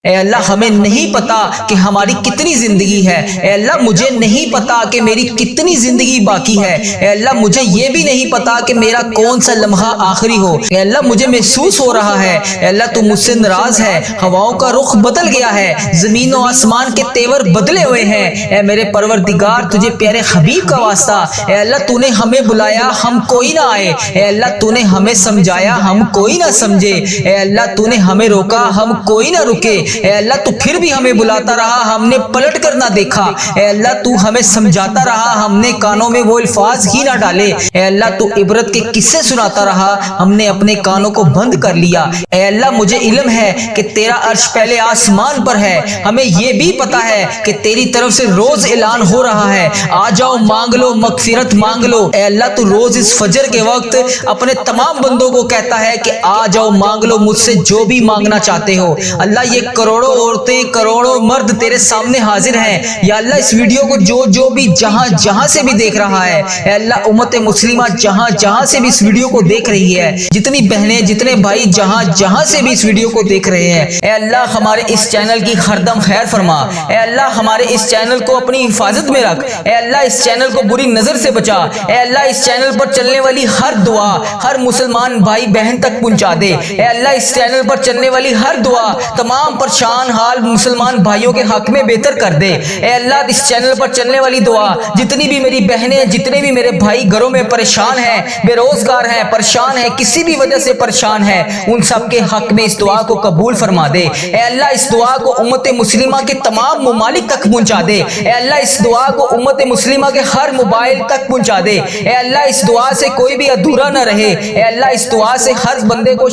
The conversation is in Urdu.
اے اللہ ہمیں نہیں پتا کہ ہماری کتنی زندگی ہے، اے اللہ مجھے نہیں پتا کہ میری کتنی زندگی باقی ہے، اے اللہ مجھے یہ بھی نہیں پتا کہ میرا کون سا لمحہ آخری ہو، اے اللہ مجھے محسوس ہو رہا ہے اے اللہ تو مجھ سے ناراض ہے، ہواؤں کا رخ بدل گیا ہے، زمین و آسمان کے تیور بدلے ہوئے ہیں، اے میرے پروردگار تجھے پیارے حبیب کا واسطہ، اے اللہ تو نے ہمیں بلایا ہم کوئی نہ آئے، اے اللہ تو نے ہمیں سمجھایا ہم کوئی نہ سمجھے، اے اللہ تو نے ہمیں روکا ہم کوئی نہ رکے، اے اللہ تو پھر بھی ہمیں بلاتا رہا ہم نے پلٹ کر نہ دیکھا، اے اللہ تو ہمیں سمجھاتا رہا ہم نے کانوں میں وہ الفاظ ہی نہ ڈالے، اے اللہ تو عبرت کے قصے سناتا رہا ہم نے اپنے کانوں کو بند کر لیا، اے اللہ مجھے علم ہے کہ تیرا عرش پہلے آسمان پر ہے، ہمیں یہ بھی پتا ہے کہ تیری طرف سے روز اعلان ہو رہا ہے آ جاؤ مانگ لو مغفرت مانگ لو، اے اللہ تو روز اس فجر کے وقت اپنے تمام بندوں کو کہتا ہے کہ آ جاؤ مانگ لو مجھ سے جو بھی مانگنا چاہتے ہو، اللہ یہ کروڑوں عورتیں کروڑوں مرد تیرے سامنے حاضر ہیں، یا اللہ اس ویڈیو کو جو بھی جہاں سے بھی دیکھ رہا ہے، اے اللہ امت مسلمہ جہاں سے بھی اس ویڈیو کو دیکھ رہی ہے، جتنی بہنیں جتنے بھائی جہاں سے بھی اس ویڈیو کو دیکھ رہے ہیں، اے اللہ ہمارے اس چینل کی ہر دم خیر فرما، اے اللہ ہمارے اس چینل کو اپنی حفاظت میں رکھ، اے اللہ اس چینل کو بری نظر سے بچا، اے اللہ اس چینل پر چلنے والی ہر دعا ہر مسلمان بھائی بہن تک پہنچا دے، اے اللہ اس چینل پر چلنے والی ہر دعا تمام پریشان حال مسلمان بھائیوں کے حق میں بہتر کر دے، اے اللہ اس چینل پر چلنے والی دعا جتنی بھی میری بہنیں جتنے بھی میرے بھائی گھروں میں پریشان ہیں بے روزگار ہیں پریشان ہیں کسی بھی وجہ سے پریشان ہیں ان سب کے حق میں اس دعا کو قبول فرما دے، اے اللہ اس دعا کو امت مسلمہ کے تمام ممالک تک پہنچا دے، اے اللہ اس دعا کو امت مسلمہ کے ہر موبائل تک پہنچا دے، اے اللہ اس دعا سے کوئی بھی ادھورا نہ رہے، اے اللہ اس دعا سے ہر بندے کو